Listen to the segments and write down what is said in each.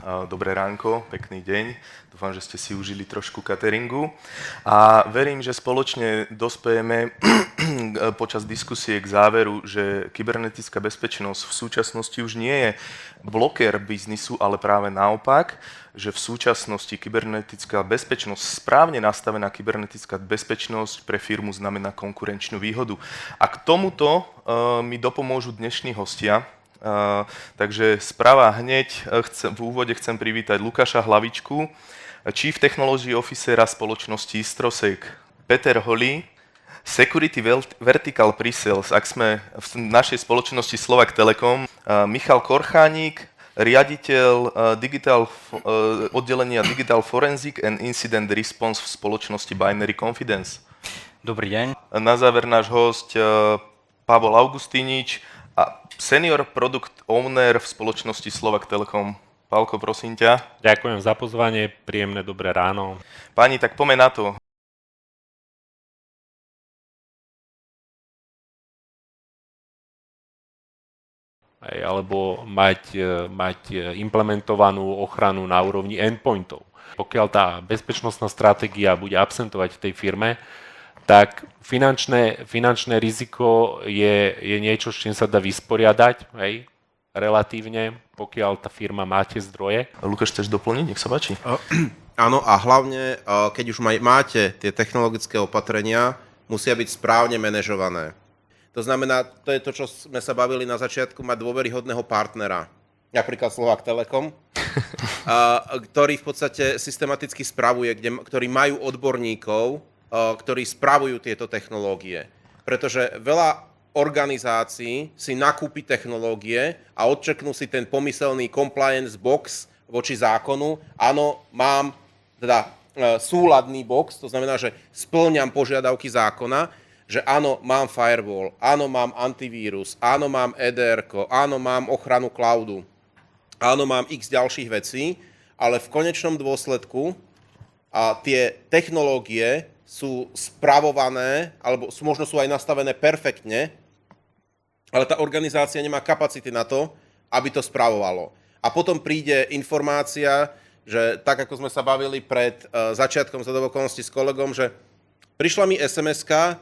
Dobré ránko, pekný deň. Dúfam, že ste si užili trošku cateringu. A verím, že spoločne dospejeme počas diskusie k záveru, že kybernetická bezpečnosť v súčasnosti už nie je bloker biznisu, ale práve naopak, že v súčasnosti kybernetická bezpečnosť, správne nastavená kybernetická bezpečnosť pre firmu znamená konkurenčnú výhodu. A k tomuto mi dopomôžu dnešní hostia. Takže sprava hneď v úvode chcem privítať Lukáša Hlavičku, Chief Technology Officera spoločnosti Istrosec, Peter Holý, Security Vertical Pre-Sales, ak sme v našej spoločnosti Slovak Telekom, Michal Korchánik, riaditeľ oddelenia Digital Forensic and Incident Response v spoločnosti Binary Confidence. Dobrý deň. Na záver náš host Pavol Augustínič, a senior product owner v spoločnosti Slovak Telekom. Pálko, prosím ťa. Ďakujem za pozvanie, príjemné dobré ráno. Páni, tak poďme na to. Alebo mať implementovanú ochranu na úrovni endpointov. Pokiaľ tá bezpečnostná stratégia bude absentovať v tej firme, tak finančné riziko je niečo, s čím sa dá vysporiadať, relatívne, pokiaľ tá firma má tie zdroje. Lukáš, chceš doplniť? Nech sa páči. Áno, a hlavne, keď už máte tie technologické opatrenia, musia byť správne manažované. To znamená, to je to, čo sme sa bavili na začiatku, mať dôveryhodného partnera, napríklad Slovak Telekom, ktorý v podstate systematicky spravuje, ktorí majú odborníkov, ktorí spravujú tieto technológie. Pretože veľa organizácií si nakúpi technológie a odčeknú si ten pomyselný compliance box voči zákonu. Áno, mám teda súladný box, to znamená, že spĺňam požiadavky zákona, že áno, mám firewall, áno, mám antivírus, áno, mám EDR-ko, áno, mám ochranu cloudu, áno, mám x ďalších vecí, ale v konečnom dôsledku tie technológie sú spravované, alebo možno sú aj nastavené perfektne, ale tá organizácia nemá kapacity na to, aby to spravovalo. A potom príde informácia, že tak, ako sme sa bavili pred začiatkom zadovokonosti s kolegom, že prišla mi SMS-ka,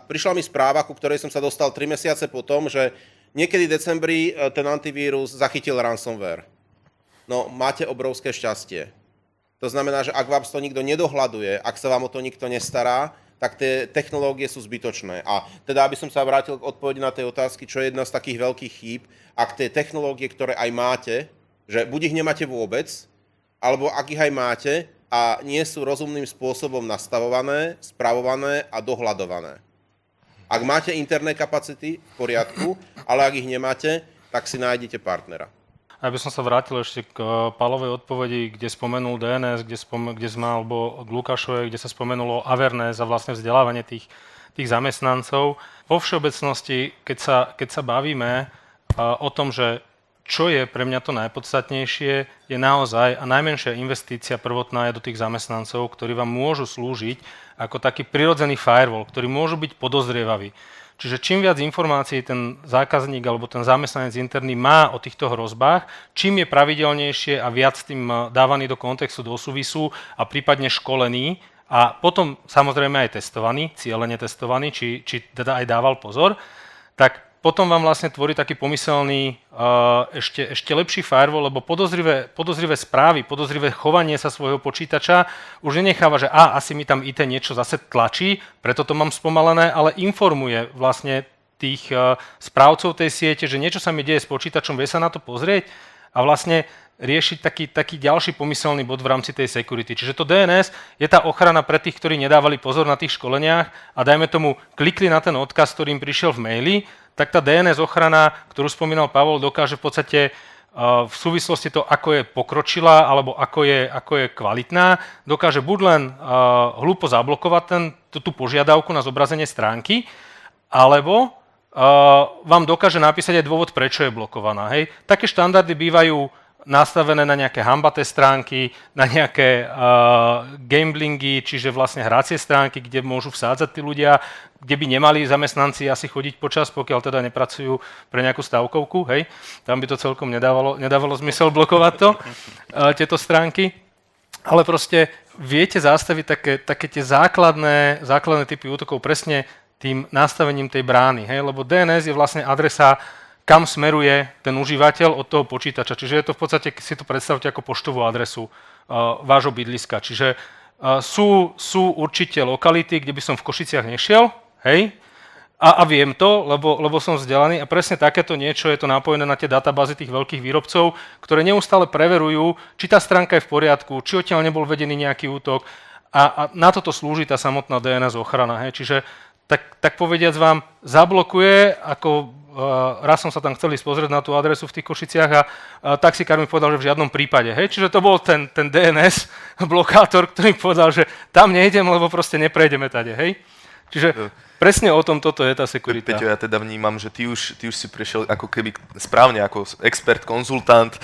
prišla mi správa, ku ktorej som sa dostal 3 mesiace potom, že niekedy v decembri ten antivírus zachytil ransomware. No, máte obrovské šťastie. To znamená, že ak vám to nikto nedohľaduje, ak sa vám o to nikto nestará, tak tie technológie sú zbytočné. A teda, aby som sa vrátil k odpovedi na tej otázky, čo je jedna z takých veľkých chýb, ak tie technológie, ktoré aj máte, že buď ich nemáte vôbec, alebo ak ich aj máte a nie sú rozumným spôsobom nastavované, spravované a dohľadované. Ak máte interné kapacity, v poriadku, ale ak ich nemáte, tak si nájdete partnera. Ja by som sa vrátil ešte k Pálovej odpovedi, kde spomenul DNS, alebo k Lukášovej, kde sa spomenulo awareness a vlastne vzdelávanie tých zamestnancov. Vo všeobecnosti, keď sa bavíme o tom, že čo je pre mňa to najpodstatnejšie, je naozaj a najmenšia investícia prvotná je do tých zamestnancov, ktorí vám môžu slúžiť ako taký prirodzený firewall, ktorí môžu byť podozrievaví. Čiže čím viac informácií ten zákazník alebo ten zamestnanec interný má o týchto hrozbách, čím je pravidelnejšie a viac tým dávaný do kontextu, do súvisu a prípadne školený a potom samozrejme aj testovaný, cieľene testovaný, či teda aj dával pozor, tak potom vám vlastne tvorí taký pomyselný ešte lepší firewall, lebo podozrivé správy, podozrivé chovanie sa svojho počítača už nenecháva, že asi mi tam IT niečo zase tlačí, preto to mám spomalené, ale informuje vlastne tých správcov tej siete, že niečo sa mi deje s počítačom, vie sa na to pozrieť a vlastne riešiť taký ďalší pomyselný bod v rámci tej security. Čiže to DNS je tá ochrana pre tých, ktorí nedávali pozor na tých školeniach a dajme tomu klikli na ten odkaz, ktorým prišiel v maili, tak tá DNS ochrana, ktorú spomínal Pavol, dokáže v podstate v súvislosti to, ako je pokročilá alebo ako je kvalitná, dokáže buď len hlúpo zablokovať tú požiadavku na zobrazenie stránky, alebo vám dokáže napísať aj dôvod, prečo je blokovaná. Hej. Také štandardy bývajú nastavené na nejaké hambaté stránky, na nejaké gamblingy, čiže vlastne hracie stránky, kde môžu vsádzať tí ľudia, kde by nemali zamestnanci asi chodiť počas, pokiaľ teda nepracujú pre nejakú stavkovku, hej. Tam by to celkom nedávalo zmysel blokovať to, tieto stránky. Ale proste viete zastaviť také tie základné typy útokov presne tým nastavením tej brány, hej, lebo DNS je vlastne adresa, kam smeruje ten užívateľ od toho počítača. Čiže je to v podstate, si to predstavte ako poštovú adresu vášho bydliska. Čiže sú určite lokality, kde by som v Košiciach nešiel, hej, a viem to, lebo som vzdelaný a presne takéto niečo je to napojené na tie databázy tých veľkých výrobcov, ktoré neustále preverujú, či tá stránka je v poriadku, či odtiaľ nebol vedený nejaký útok a na toto slúži tá samotná DNS ochrana. Hej. Čiže tak povediac vám zablokuje, ako raz som sa tam chcel ísť pozrieť na tú adresu v tých Košiciach a taxikár mi povedal, že v žiadnom prípade. Hej? Čiže to bol ten DNS blokátor, ktorý mi povedal, že tam nejdem, lebo proste neprejdeme tade. Hej? Čiže presne o tom toto je tá sekurita. Peťo, ja teda vnímam, že ty už si prešiel ako keby správne ako expert, konzultant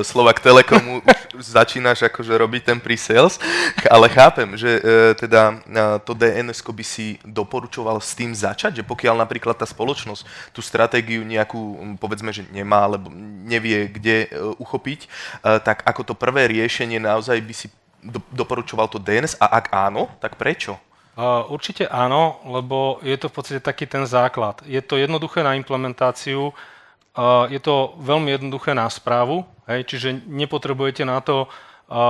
Slovak Telekomu, už začínaš akože robiť ten pre-sales, ale chápem, že teda to DNS-ko by si doporučoval s tým začať, že pokiaľ napríklad tá spoločnosť tú stratégiu nejakú, povedzme, že nemá, alebo nevie, kde uchopiť, tak ako to prvé riešenie naozaj by si doporučoval to DNS a ak áno, tak prečo? Určite áno, lebo je to v podstate taký ten základ. Je to jednoduché na implementáciu, je to veľmi jednoduché na správu, hej, čiže nepotrebujete na to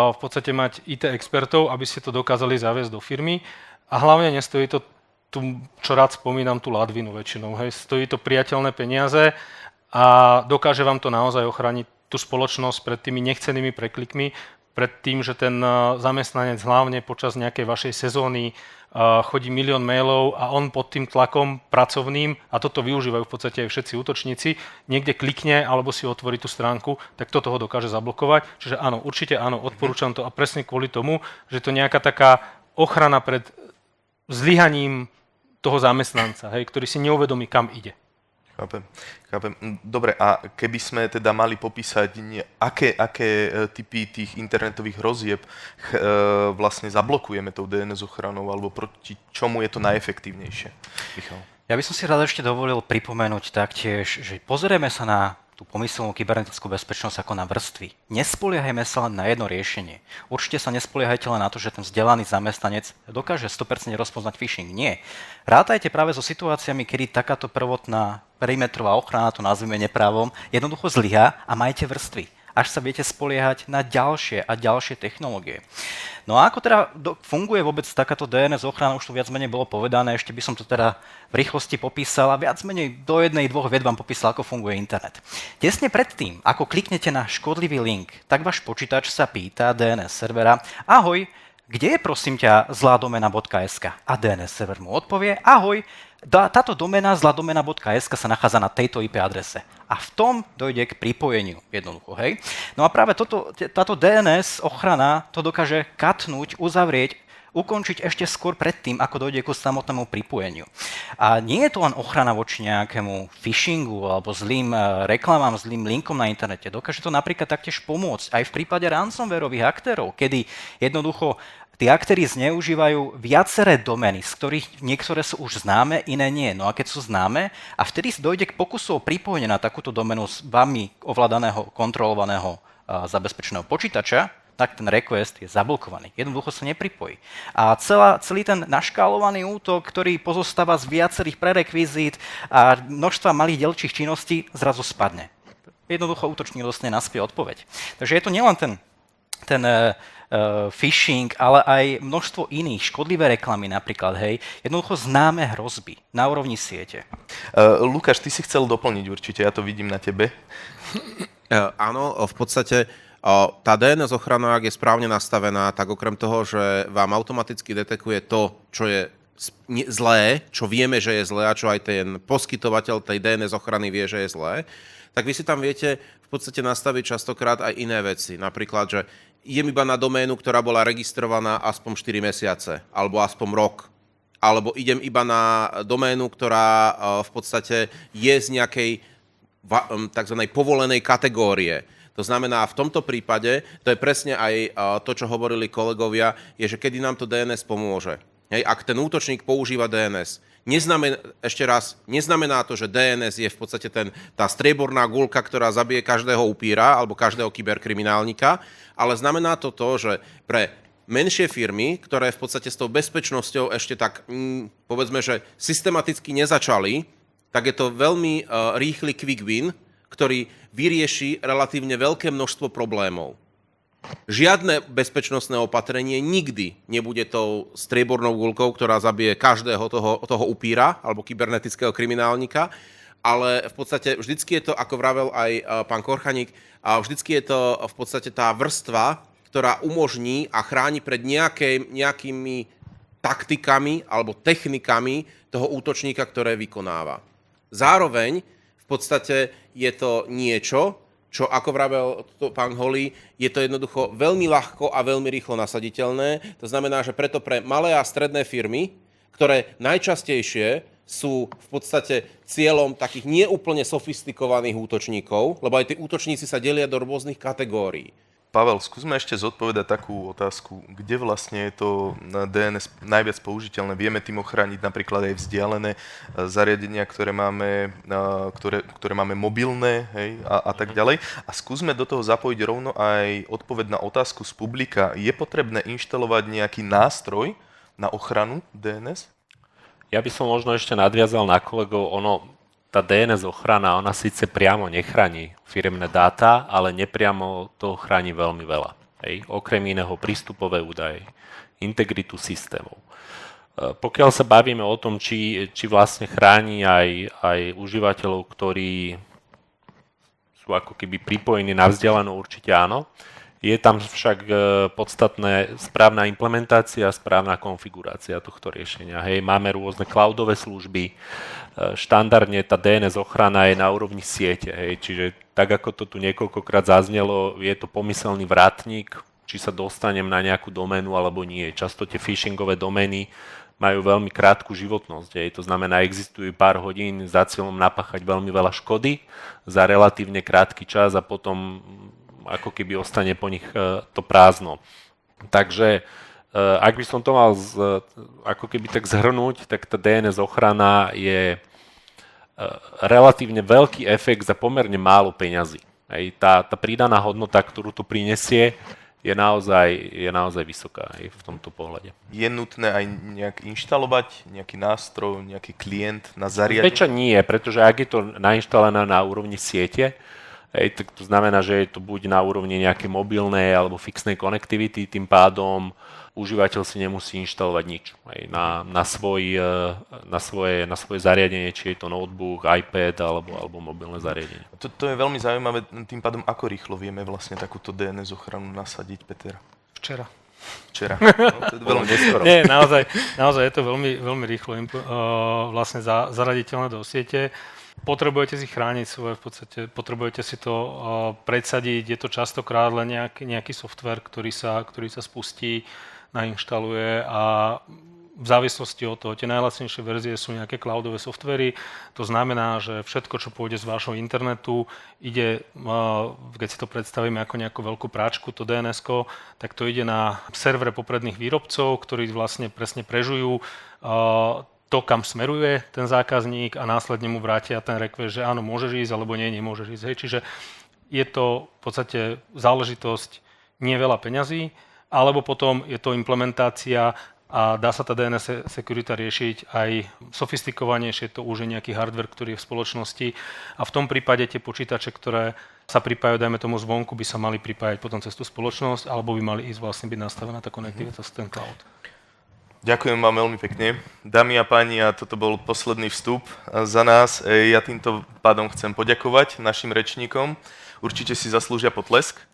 v podstate mať IT expertov, aby ste to dokázali zaviesť do firmy a hlavne nestojí to tu, čo rád spomínam, tú ladvinu väčšinou. Hej. Stojí to priateľné peniaze a dokáže vám to naozaj ochrániť tú spoločnosť pred tými nechcenými preklikmi, pred tým, že ten zamestnanec hlavne počas nejakej vašej sezóny chodí milión mailov a on pod tým tlakom pracovným, a toto využívajú v podstate aj všetci útočníci, niekde klikne alebo si otvorí tú stránku, tak to toho dokáže zablokovať. Čiže áno, určite áno, odporúčam to a presne kvôli tomu, že to nejaká taká ochrana pred zlyhaním toho zamestnanca, hej, ktorý si neuvedomí, kam ide. Chápem. Dobre, a keby sme teda mali popísať, aké typy tých internetových hrozieb vlastne zablokujeme tou DNS ochranou, alebo proti čomu je to najefektívnejšie? Michal. Ja by som si rád ešte dovolil pripomenúť taktiež, že pozrieme sa na tú pomyselnú kybernetickú bezpečnosť ako na vrstvy. Nespoliehajme sa len na jedno riešenie. Určite sa nespoliehajte len na to, že ten vzdelaný zamestnanec dokáže 100% rozpoznať phishing. Nie. Rátajte práve so situáciami, kedy takáto prvotná perimetrová ochrana, to nazvime neprávom, jednoducho zlyhá a majte vrstvy. Až sa viete spoliehať na ďalšie a ďalšie technológie. No a ako teda funguje vôbec takáto DNS ochrana, už tu viac menej bolo povedané, ešte by som to teda v rýchlosti popísal a viac menej do jednej, dvoch vied vám popísal, ako funguje internet. Tesne predtým, ako kliknete na škodlivý link, tak váš počítač sa pýta DNS servera: ahoj, kde je prosím ťa zlá domena.sk? A DNS server mu odpovie: ahoj, táto domena zlá domena.sk sa nachádza na tejto IP adrese. A v tom dojde k pripojeniu, jednoducho, hej. No a práve táto DNS ochrana to dokáže katnúť, uzavrieť, ukončiť ešte skôr predtým, ako dojde ku samotnému pripojeniu. A nie je to len ochrana voči nejakému phishingu alebo zlým reklamám, zlým linkom na internete. Dokáže to napríklad taktiež pomôcť aj v prípade ransomwareových aktérov, kedy jednoducho tí aktéri zneužívajú viaceré domény, z ktorých niektoré sú už známe, iné nie. No a keď sú známe a vtedy dojde k pokusu o pripojenie na takúto doménu z vami ovládaného, kontrolovaného, zabezpečeného počítača, tak ten request je zablokovaný. Jednoducho sa nepripojí. A celý ten naškálovaný útok, ktorý pozostáva z viacerých prerekvizít a množstva malých dielčích činností, zrazu spadne. Jednoducho útočník dostane naspäť odpoveď. Takže je to nielen ten phishing, ale aj množstvo iných, škodlivé reklamy napríklad, hej, jednoducho známe hrozby na úrovni siete. Lukáš, ty si chcel doplniť určite, ja to vidím na tebe. Áno, v podstate tá DNS ochrana, ak je správne nastavená, tak okrem toho, že vám automaticky detekuje to, čo je zlé, čo vieme, že je zlé a čo aj ten poskytovateľ tej DNS ochrany vie, že je zlé, tak vy si tam viete v podstate nastaviť častokrát aj iné veci. Napríklad, že idem iba na doménu, ktorá bola registrovaná aspoň 4 mesiace, alebo aspoň rok. Alebo idem iba na doménu, ktorá v podstate je z nejakej tzv. Povolenej kategórie. To znamená, v tomto prípade, to je presne aj to, čo hovorili kolegovia, je, že kedy nám to DNS pomôže. Hej, ak ten útočník používa DNS, neznamená to, že DNS je v podstate tá strieborná guľka, ktorá zabije každého upíra alebo každého kyberkriminálnika, ale znamená to, že pre menšie firmy, ktoré v podstate s tou bezpečnosťou ešte tak, povedzme, že systematicky nezačali, tak je to veľmi rýchly quick win, ktorý vyrieši relatívne veľké množstvo problémov. Žiadne bezpečnostné opatrenie nikdy nebude tou striebornou guľkou, ktorá zabije každého toho upíra alebo kybernetického kriminálnika, ale v podstate vždycky je to, ako vravel aj pán Korchaník, a vždycky je to v podstate tá vrstva, ktorá umožní a chráni pred nejakými taktikami alebo technikami toho útočníka, ktoré vykonáva. Zároveň v podstate je to niečo, čo, ako vravel pán Holý, je to jednoducho veľmi ľahko a veľmi rýchlo nasaditeľné. To znamená, že preto pre malé a stredné firmy, ktoré najčastejšie sú v podstate cieľom takých neúplne sofistikovaných útočníkov, lebo aj tí útočníci sa delia do rôznych kategórií. Pavel, skúsme ešte zodpovedať takú otázku, kde vlastne je to DNS najviac použiteľné. Vieme tým ochrániť napríklad aj vzdialené zariadenia, ktoré máme mobilné, hej, a tak ďalej. A skúsme do toho zapojiť rovno aj odpoveď na otázku z publika. Je potrebné inštalovať nejaký nástroj na ochranu DNS? Ja by som možno ešte nadviazal na kolegov, tá DNS ochrana, ona síce priamo nechráni firemné dáta, ale nepriamo to chráni veľmi veľa. Hej. Okrem iného prístupové údaje, integritu systémov. Pokiaľ sa bavíme o tom, či vlastne chráni aj užívateľov, ktorí sú ako keby pripojení na vzdelanú, určite áno. Je tam však podstatné správna implementácia, správna konfigurácia tohto riešenia. Hej, máme rôzne cloudové služby, štandardne tá DNS ochrana je na úrovni siete. Hej, čiže tak, ako to tu niekoľkokrát zaznelo, je to pomyselný vrátnik, či sa dostanem na nejakú doménu alebo nie. Často tie phishingové domény majú veľmi krátku životnosť. Hej. To znamená, existujú pár hodín za cieľom napáchať veľmi veľa škody za relatívne krátky čas a potom ako keby ostane po nich to prázdno. Takže ak by som to mal ako keby tak zhrnúť, tak tá DNS ochrana je relatívne veľký efekt za pomerne málo peňazí. Tá pridaná hodnota, ktorú to prinesie, je naozaj vysoká aj v tomto pohľade. Je nutné aj nejak inštalovať nejaký nástroj, nejaký klient na zariadenie? Väčšia nie, pretože ak je to nainštalené na úrovni siete, tak to znamená, že je to buď na úrovni nejakej mobilnej alebo fixnej konektivity, tým pádom užívateľ si nemusí inštalovať nič na svoje zariadenie, či je to notebook, iPad alebo mobilné zariadenie. To je veľmi zaujímavé, tým pádom ako rýchlo vieme vlastne takúto DNS ochranu nasadiť, Peter? Včera. No, to je veľmi neskoro. Nie, naozaj je to veľmi, veľmi rýchlo vlastne zaraditeľné do siete. Potrebujete si chrániť svoje, v podstate potrebujete si to predsadiť, je to častokrát len nejaký software, ktorý sa spustí, nainštaluje a v závislosti od toho, tie najlacnejšie verzie sú nejaké cloudové softvery, to znamená, že všetko, čo pôjde z vášho internetu, ide, keď si to predstavíme ako nejakú veľkú práčku, to DNS-ko, tak to ide na servere popredných výrobcov, ktorí vlastne presne prežujú to, kam smeruje ten zákazník a následne mu vrátia ten request, že áno, môžeš ísť, alebo nie, nemôžeš ísť. Hej. Čiže je to v podstate záležitosť nie veľa peňazí, alebo potom je to implementácia a dá sa tá DNS security riešiť aj sofistikovanejšie, to už je nejaký hardware, ktorý je v spoločnosti a v tom prípade tie počítače, ktoré sa pripájajú, dajme tomu zvonku, by sa mali pripájať potom cez tú spoločnosť, alebo by mali ísť vlastne byť nastavená tá konektivita cez ten cloud. Ďakujem vám veľmi pekne. Dámy a páni, a toto bol posledný vstup za nás. Ja týmto pádom chcem poďakovať našim rečníkom. Určite si zaslúžia potlesk.